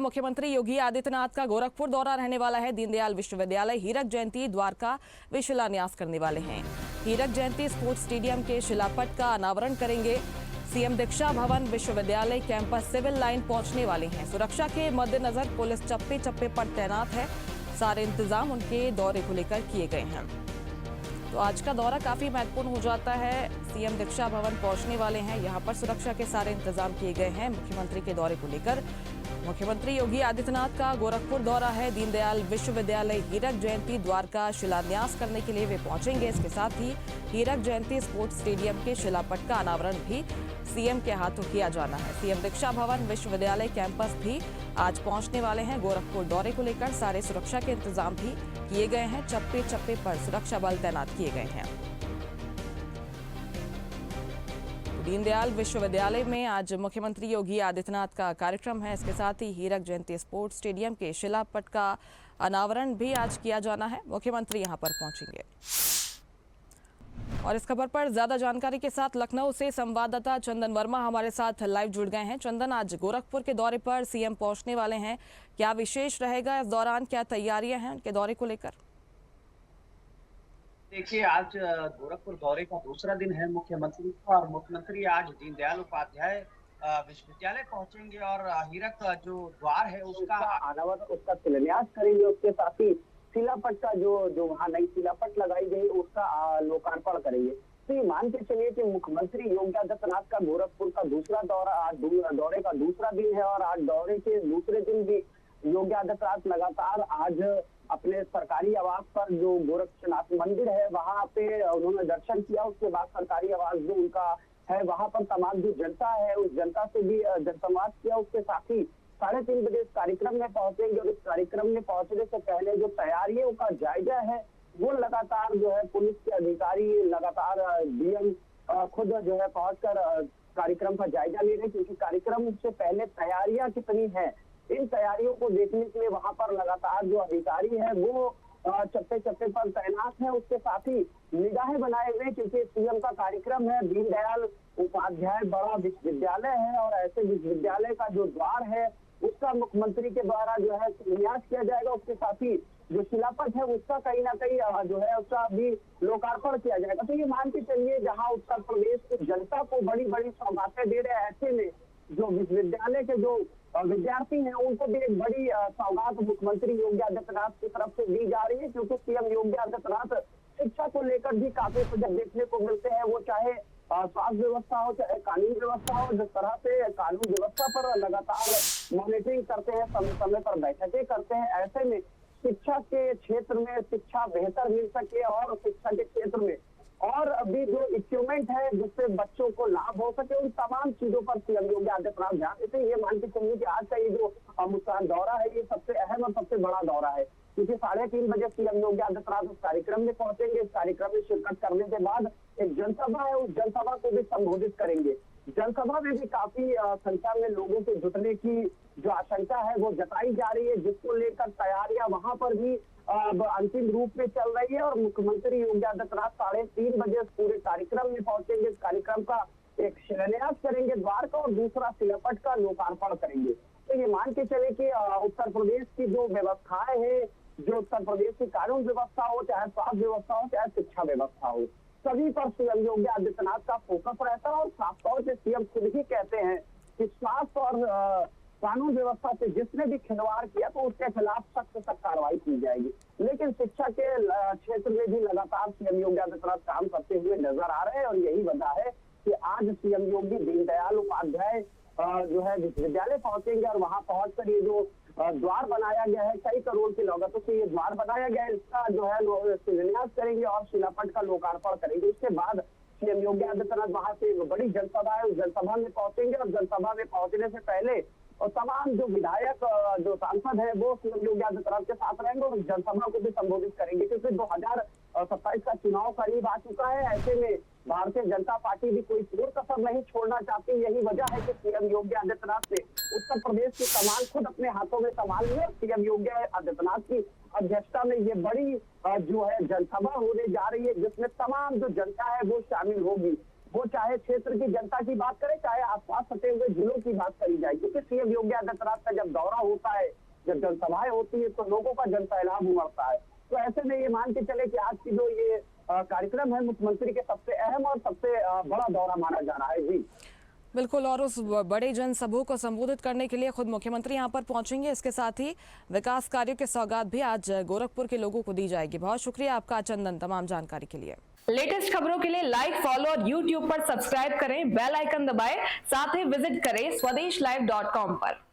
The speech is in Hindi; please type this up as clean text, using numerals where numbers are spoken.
मुख्यमंत्री योगी आदित्यनाथ का गोरखपुर दौरा रहने वाला है। दीनदयाल विश्वविद्यालय हीरक जयंती द्वारका वे शिलान्यास करने वाले हैं। हीरक जयंती स्पोर्ट्स स्टेडियम के शिलापट का अनावरण करेंगे। सीएम दीक्षा भवन विश्वविद्यालय कैंपस सिविल लाइन पहुंचने वाले हैं। सुरक्षा के मद्देनजर पुलिस चप्पे चप्पे पर तैनात है। सारे इंतजाम उनके दौरे को लेकर किए गए हैं। तो आज का दौरा काफी महत्वपूर्ण हो जाता है। सीएम दीक्षा भवन पहुंचने वाले हैं। यहां पर सुरक्षा के सारे इंतजाम किए गए हैं मुख्यमंत्री के दौरे को लेकर। मुख्यमंत्री योगी आदित्यनाथ का गोरखपुर दौरा है। दीनदयाल विश्वविद्यालय हीरक जयंती द्वारका शिलान्यास करने के लिए वे पहुंचेंगे। इसके साथ ही हीरक जयंती स्पोर्ट्स स्टेडियम के शिलापट का अनावरण भी सीएम के हाथों किया जाना है। सीएम दीक्षा भवन विश्वविद्यालय कैंपस भी आज पहुंचने वाले हैं। गोरखपुर दौरे को लेकर सारे सुरक्षा के इंतजाम भी किए गए हैं। चप्पे चप्पे पर सुरक्षा बल तैनात किए गए हैं। दीनदयाल विश्वविद्यालय में आज मुख्यमंत्री योगी आदित्यनाथ का कार्यक्रम है। इसके साथ ही हीरक जयंती स्पोर्ट्स स्टेडियम के शिलापट का अनावरण भी आज किया जाना है। मुख्यमंत्री यहां पर पहुंचेंगे। और इस खबर पर ज्यादा जानकारी के साथ लखनऊ से संवाददाता चंदन वर्मा हमारे साथ लाइव जुड़ गए हैं। चंदन, आज गोरखपुर के दौरे पर सीएम पहुंचने वाले हैं, क्या विशेष रहेगा इस दौरान, क्या तैयारियां हैं उनके दौरे को लेकर? देखिए, आज गोरखपुर दौरे का दूसरा दिन है मुख्यमंत्री का, और मुख्यमंत्री आज दीनदयाल उपाध्याय विश्वविद्यालय पहुंचेंगे और हीरक का जो द्वार है उसका अनावरण, उसका शिलान्यास करेंगे। उसके साथ ही शिलापट का जो वहाँ नई शिलापट लगाई गई उसका लोकार्पण करेंगे। तो ये मान के चलिए कि मुख्यमंत्री योगी आदित्यनाथ का गोरखपुर का दूसरा दौरा, आज दौरे का दूसरा दिन है। और आज दौरे के दूसरे दिन भी योगी आदित्यनाथ लगातार आज अपने सरकारी आवास पर जो गोरक्षनाथ मंदिर है वहां पे उन्होंने दर्शन किया। उसके बाद सरकारी आवास जो उनका है वहां पर तमाम जो जनता है उस जनता से भी जनसंवाद किया। उसके साथ ही 3:30 बजे इस कार्यक्रम में पहुंचेंगे और इस कार्यक्रम में पहुंचने से पहले जो तैयारियों का जायजा है वो लगातार जो है पुलिस के अधिकारी लगातार डीएम खुद जो है पहुंचकर कार्यक्रम का जायजा ले रहे हैं, क्योंकि कार्यक्रम से पहले तैयारियां कितनी है इन तैयारियों को देखने के लिए वहां पर लगातार जो अधिकारी है वो चप्पे चप्पे पर तैनात है। उसके साथ ही निगाहें बनाए हुए, क्योंकि सीएम का कार्यक्रम है। दीनदयाल उपाध्याय बड़ा विश्वविद्यालय है और ऐसे विश्वविद्यालय का जो द्वार है उसका मुख्यमंत्री के द्वारा जो है शिलान्यास किया जाएगा। उसके साथ ही जो शिलापट है उसका कहीं ना कहीं जो है उसका भी लोकार्पण किया जाएगा। तो ये मान के चलिए जहाँ उत्तर प्रदेश की जनता को बड़ी बड़ी सौगातें दे रहे हैं, ऐसे में जो विश्वविद्यालय के जो विद्यार्थी हैं उनको भी एक बड़ी सौगात मुख्यमंत्री योगी आदित्यनाथ की तरफ से दी जा रही है, क्योंकि सीएम योगी आदित्यनाथ शिक्षा को लेकर भी काफी प्रोजेक्ट देखने को मिलते हैं। वो चाहे स्वास्थ्य व्यवस्था हो, चाहे कानून व्यवस्था हो, जिस तरह से कानून व्यवस्था पर लगातार मॉनिटरिंग करते हैं, समय समय पर बैठकें करते हैं। ऐसे में शिक्षा के क्षेत्र में शिक्षा बेहतर मिल सके और शिक्षा के क्षेत्र में और अभी जो इक्विपमेंट है जिससे बच्चों को लाभ हो सके, उन तमाम चीजों पर सीएम योगी आदित्यनाथ ध्यान देते हैं। ये मान के चलिए कि आज का ये जो मुस्कान दौरा है ये सबसे अहम और सबसे बड़ा दौरा है, क्योंकि 3:30 बजे सीएम योगी आदित्यनाथ उस कार्यक्रम में पहुंचेंगे। इस कार्यक्रम में शिरकत करने के बाद एक जनसभा है, उस जनसभा को भी संबोधित करेंगे। जनसभा में भी काफी संख्या में लोगों के जुटने की जो आशंका है वो जताई जा रही है, जिसको लेकर तैयारियां वहां पर भी अंतिम रूप में चल रही है। और मुख्यमंत्री योगी आदित्यनाथ 3:30 बजे पूरे कार्यक्रम में पहुंचेंगे। इस कार्यक्रम का एक शिलान्यास करेंगे द्वार का और दूसरा शिलापट का लोकार्पण करेंगे। तो ये मान के चले कि उत्तर प्रदेश की जो व्यवस्थाएं हैं, जो उत्तर प्रदेश की कानून व्यवस्था हो, चाहे स्वास्थ्य व्यवस्था हो, चाहे शिक्षा व्यवस्था हो, सभी पर सीएम योगी आदित्यनाथ का फोकस रहता है। और साफ तौर से सीएम खुद ही कहते हैं कि स्वास्थ्य और कानून व्यवस्था से जिसने भी खिलवाड़ किया तो उसके खिलाफ सख्त सख्त कार्रवाई की जाएगी। लेकिन शिक्षा के क्षेत्र में भी लगातार सीएम योगी आदित्यनाथ काम करते हुए नजर आ रहे हैं और यही वजह है कि आज सीएम योगी दीनदयाल उपाध्याय जो है विश्वविद्यालय पहुंचेंगे और वहां पहुंचकर ये जो द्वार बनाया गया है, कई करोड़ की लागतों से ये द्वार बनाया गया है, इसका जो है शिलान्यास करेंगे और शिलापट का लोकार्पण करेंगे। उसके बाद सीएम योगी आदित्यनाथ वहां से एक बड़ी जनसभा है, उस जनसभा में पहुंचेंगे और जनसभा में पहुंचने से पहले और तमाम जो विधायक जो सांसद है वो सीएम योगी आदित्यनाथ के साथ रहेंगे और जनसभा को भी संबोधित करेंगे, क्योंकि 2027 का चुनाव करीब आ चुका है। ऐसे में भारतीय जनता पार्टी भी कोई कोर कसर नहीं छोड़ना चाहती। यही वजह है कि सीएम योगी आदित्यनाथ ने उत्तर प्रदेश की कमान खुद अपने हाथों में संभाल ली। सीएम योगी आदित्यनाथ की अध्यक्षता में ये बड़ी जो है जनसभा होने जा रही है, जिसमें तमाम जो जनता है वो शामिल होगी। वो चाहे क्षेत्र की जनता की बात करे, चाहे आसपास सटे हुए जिलों की बात करी जाए, क्योंकि सीएम योगी आदित्यनाथ का जब जब दौरा होता है, जब जनसभाएं होती है, तो लोगों का जनसैलाब उमड़ता है। तो ऐसे में ये मान के चले कि आज की जो ये कार्यक्रम है मुख्यमंत्री के सबसे अहम और सबसे बड़ा दौरा माना जा रहा है। जी बिल्कुल, और उस बड़े जनसभा को संबोधित करने के लिए खुद मुख्यमंत्री यहां पर पहुंचेंगे। इसके साथ ही विकास कार्यों की सौगात भी आज गोरखपुर के लोगों को दी जाएगी। बहुत शुक्रिया आपका चंदन, तमाम जानकारी के लिए। लेटेस्ट खबरों के लिए लाइक, फॉलो और यूट्यूब पर सब्सक्राइब करें, बेल आइकन दबाएं, साथ ही विजिट करें swedeshlive.com पर।